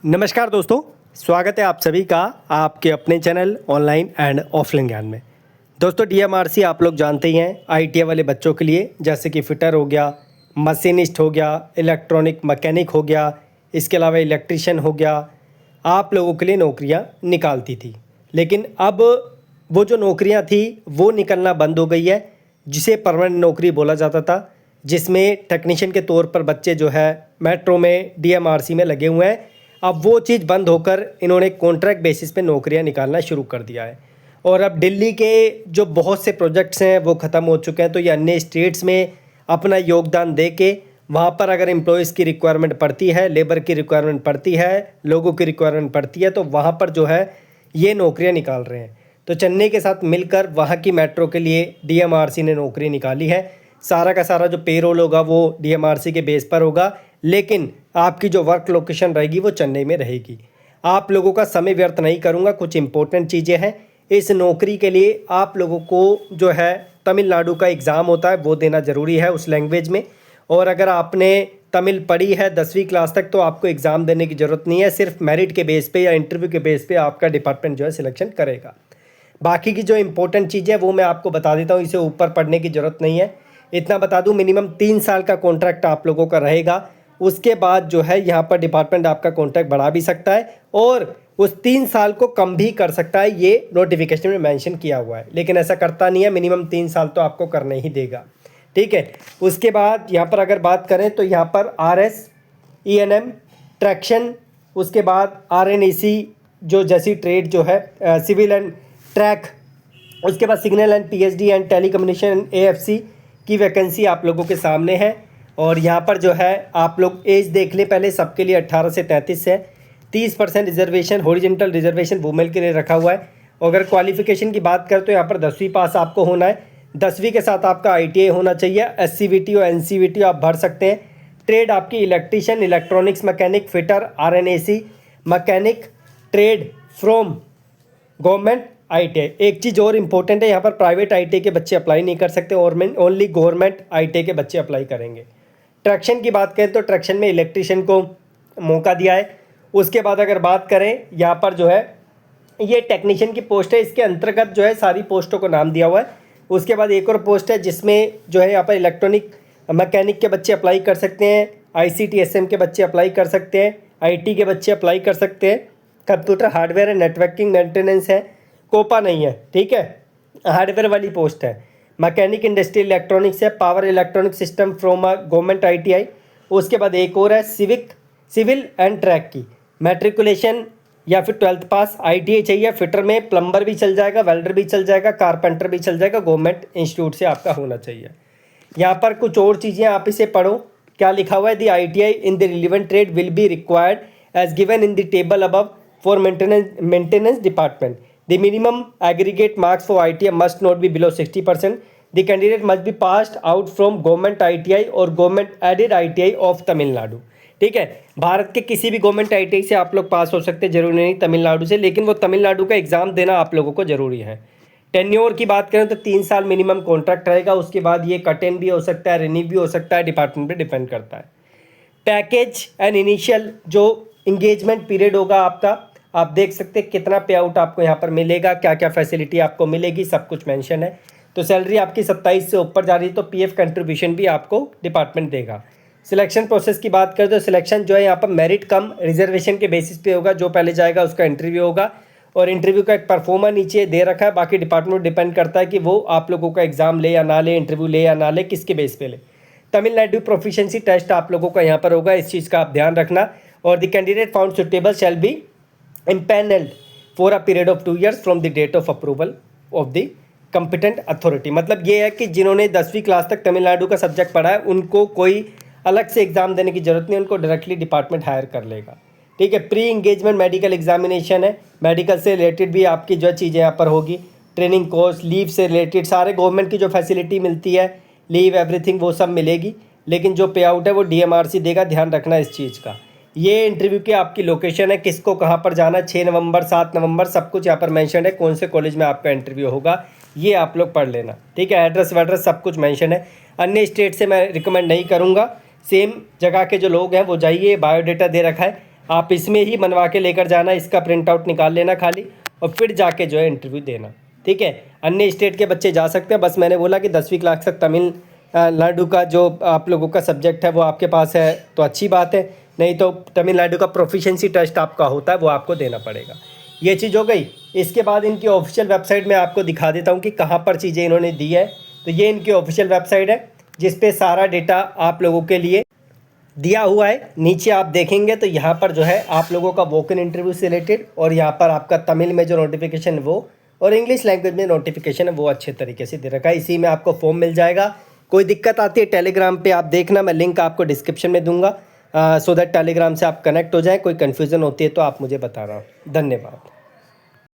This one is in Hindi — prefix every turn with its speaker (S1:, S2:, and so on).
S1: नमस्कार दोस्तों, स्वागत है आप सभी का आपके अपने चैनल ऑनलाइन एंड ऑफलाइन ज्ञान में। दोस्तों डीएमआरसी आप लोग जानते ही हैं आईटीआई वाले बच्चों के लिए, जैसे कि फिटर हो गया, मशीनिस्ट हो गया, इलेक्ट्रॉनिक मैकेनिक हो गया, इसके अलावा इलेक्ट्रीशियन हो गया, आप लोगों के लिए नौकरियां निकालती थी। लेकिन अब वो जो नौकरियां थी वो निकलना बंद हो गई है, जिसे परमानेंट नौकरी बोला जाता था, जिसमें टेक्नीशियन के तौर पर बच्चे जो है मेट्रो में डीएमआरसी में लगे हुए हैं। अब वो चीज़ बंद होकर इन्होंने कॉन्ट्रैक्ट बेसिस पे नौकरियां निकालना शुरू कर दिया है। और अब दिल्ली के जो बहुत से प्रोजेक्ट्स हैं वो ख़त्म हो चुके हैं, तो ये अन्य स्टेट्स में अपना योगदान दे के वहाँ पर अगर एम्प्लॉयज़ की रिक्वायरमेंट पड़ती है, लेबर की रिक्वायरमेंट पड़ती है, लोगों की रिक्वायरमेंट पड़ती है, तो वहाँ पर जो है ये नौकरियाँ निकाल रहे हैं। तो चेन्नई के साथ मिलकर वहाँ की मेट्रो के लिए डीएमआरसी ने नौकरी निकाली है। सारा का सारा जो पेरोल होगा वो डीएमआरसी के बेस पर होगा, लेकिन आपकी जो वर्क लोकेशन रहेगी वो चेन्नई में रहेगी। आप लोगों का समय व्यर्थ नहीं करूंगा, कुछ इंपॉर्टेंट चीज़ें हैं। इस नौकरी के लिए आप लोगों को जो है तमिलनाडु का एग्ज़ाम होता है वो देना ज़रूरी है उस लैंग्वेज में। और अगर आपने तमिल पढ़ी है 10वीं क्लास तक तो आपको एग्ज़ाम देने की ज़रूरत नहीं है, सिर्फ मेरिट के बेस पे या इंटरव्यू के बेस पे आपका डिपार्टमेंट जो है सिलेक्शन करेगा। बाकी की जो इंपॉर्टेंट चीज़ है वो मैं आपको बता देता हूँ, इसे ऊपर पढ़ने की ज़रूरत नहीं है। इतना बता दूँ, मिनिमम 3 साल का कॉन्ट्रैक्ट आप लोगों का रहेगा। उसके बाद जो है यहाँ पर डिपार्टमेंट आपका कॉन्ट्रैक्ट बढ़ा भी सकता है और उस 3 साल को कम भी कर सकता है, ये नोटिफिकेशन में मेंशन किया हुआ है। लेकिन ऐसा करता नहीं है, मिनिमम 3 साल तो आपको करने ही देगा, ठीक है। उसके बाद यहाँ पर अगर बात करें तो यहाँ पर RS, ENM, ट्रैक्शन, उसके बाद RNEC जो जैसी ट्रेड जो है सिविल एंड ट्रैक, उसके बाद signal and PSD and telecommunication AFC की वैकेंसी आप लोगों के सामने है। और यहाँ पर जो है आप लोग एज देख लें पहले, सबके लिए 18 से 33 है। 30% रिजर्वेशन, हॉरिजॉन्टल रिजर्वेशन वुमेन के लिए रखा हुआ है। अगर क्वालिफिकेशन की बात करें तो यहाँ पर 10वीं पास आपको होना है, 10वीं के साथ आपका ITI होना चाहिए। SCVT और NCVT आप भर सकते हैं। ट्रेड आपकी electrician, electronics mechanic, fitter, RNAC mechanic, trade from government ITI। एक चीज़ और इम्पोर्टेंट है, यहाँ पर प्राइवेट ITI के बच्चे अप्लाई नहीं कर सकते और ओनली गवर्नमेंट ITI के बच्चे अप्लाई करेंगे। ट्रैक्शन की बात करें तो ट्रैक्शन में इलेक्ट्रीशियन को मौका दिया है। उसके बाद अगर बात करें यहाँ पर जो है ये टेक्नीशियन की पोस्ट है, इसके अंतर्गत जो है सारी पोस्टों को नाम दिया हुआ है। उसके बाद एक और पोस्ट है जिसमें जो है यहाँ पर इलेक्ट्रॉनिक मैकेनिक के बच्चे अप्लाई कर सकते हैं, ICT/SM के बच्चे अप्लाई कर सकते हैं, IT के बच्चे अप्लाई कर सकते हैं, कंप्यूटर हार्डवेयर है, नेटवर्किंग मेंटेनेंस है, कोपा नहीं है, ठीक है, हार्डवेयर वाली पोस्ट है। मैकेनिक इंडस्ट्रियल इलेक्ट्रॉनिक्स है, power electronic system from government ITI। उसके बाद एक और है सिविल एंड ट्रैक की, मैट्रिकुलेशन या फिर 12th पास ITI चाहिए। फिटर में प्लम्बर भी चल जाएगा, वेल्डर भी चल जाएगा, कारपेंटर भी चल जाएगा, गवर्नमेंट इंस्टीट्यूट से आपका होना चाहिए। यहाँ पर कुछ और चीज़ें आप इसे पढ़ो, क्या लिखा हुआ है, the ITI in the relevant trade will be required as given in the table above for maintenance department. The minimum aggregate marks for ITI must not be below 60%. The candidate must be passed out from government ITI और government aided ITI of Tamil Nadu, ठीक है। भारत के किसी भी गवर्नमेंट ITI से आप लोग पास हो सकते हैं, जरूरी नहीं तमिलनाडु से, लेकिन वो तमिलनाडु का एग्ज़ाम देना आप लोगों को ज़रूरी है। टेन्योर की बात करें तो 3 साल मिनिमम कॉन्ट्रैक्ट रहेगा। उसके बाद ये कट इन भी हो सकता है, रिन्यू भी हो सकता है, डिपार्टमेंट पे डिपेंड करता है। पैकेज एंड इनिशियल जो इंगेजमेंट पीरियड होगा आपका, आप देख सकते हैं कितना पे आउट आपको यहाँ पर मिलेगा, क्या क्या फैसिलिटी आपको मिलेगी, सब कुछ मेंशन है। तो सैलरी आपकी 27 से ऊपर जा रही है तो PF कंट्रीब्यूशन भी आपको डिपार्टमेंट देगा। सिलेक्शन प्रोसेस की बात करें तो सिलेक्शन जो है यहाँ पर मेरिट कम रिजर्वेशन के बेसिस पे होगा। जो पहले जाएगा उसका इंटरव्यू होगा और इंटरव्यू का एक परफॉर्मर नीचे दे रखा है। बाकी डिपार्टमेंट डिपेंड करता है कि वो आप लोगों का एग्जाम ले या ना ले, इंटरव्यू ले या ना ले, किसके बेस पे ले। तमिलनाडु प्रोफिशिएंसी टेस्ट आप लोगों का यहाँ पर होगा, इस चीज़ का आप ध्यान रखना। और the candidate found suitable shall be impaneled for a period of 2 years from the date of approval of the competent authority। मतलब ये है कि जिन्होंने 10वीं क्लास तक तमिलनाडु का सब्जेक्ट पढ़ा है उनको कोई अलग से एग्ज़ाम देने की ज़रूरत नहीं, उनको डायरेक्टली डिपार्टमेंट हायर कर लेगा, ठीक है। प्री इंगेजमेंट मेडिकल एग्जामिनेशन है, मेडिकल से रिलेटेड भी आपकी जो चीज़ें यहाँ पर होगी, ट्रेनिंग कोर्स, लीव से रिलेटेड सारे गवर्नमेंट की जो फैसिलिटी मिलती है, लीव एवरीथिंग वो सब मिलेगी। लेकिन जो पे आउट है वो DMRC देगा, ध्यान रखना इस चीज़ का। ये इंटरव्यू की आपकी लोकेशन है, किसको कहाँ पर जाना, 6 नवंबर 7 नवंबर सब कुछ यहाँ पर मेंशन है, कौन से कॉलेज में आपका इंटरव्यू होगा ये आप लोग पढ़ लेना, ठीक है। एड्रेस वेड्रेस सब कुछ मेंशन है। अन्य स्टेट से मैं रिकमेंड नहीं करूँगा, सेम जगह के जो लोग हैं वो जाइए, बायोडाटा दे रखा है। आप इसमें ही बनवा के लेकर जाना, इसका प्रिंट आउट निकाल लेना खाली, और फिर जाके जो है इंटरव्यू देना, ठीक है। अन्य स्टेट के बच्चे जा सकते हैं, बस मैंने बोला कि 10वीं क्लास तक तमिलनाडु का जो आप लोगों का सब्जेक्ट है वो आपके पास है तो अच्छी बात है, नहीं तो तमिलनाडु का प्रोफिशिएंसी टेस्ट आपका होता है वो आपको देना पड़ेगा। ये चीज़ हो गई। इसके बाद इनकी ऑफिशियल वेबसाइट में आपको दिखा देता हूँ कि कहाँ पर चीज़ें इन्होंने दी है। तो ये इनकी ऑफिशियल वेबसाइट है जिस पे सारा डेटा आप लोगों के लिए दिया हुआ है। नीचे आप देखेंगे तो यहाँ पर जो है आप लोगों का वॉक इन इंटरव्यू से रिलेटेड, और यहाँ पर आपका तमिल में जो नोटिफिकेशन है वो, और इंग्लिश लैंग्वेज में नोटिफिकेशन है वो अच्छे तरीके से दे रखा है। इसी में आपको फॉर्म मिल जाएगा। कोई दिक्कत आती है टेलीग्राम पे आप देखना, मैं लिंक आपको डिस्क्रिप्शन में दूंगा, सो दैट टेलीग्राम से आप कनेक्ट हो जाए। कोई कन्फ्यूज़न होती है तो आप मुझे बता रहा हूँ। धन्यवाद।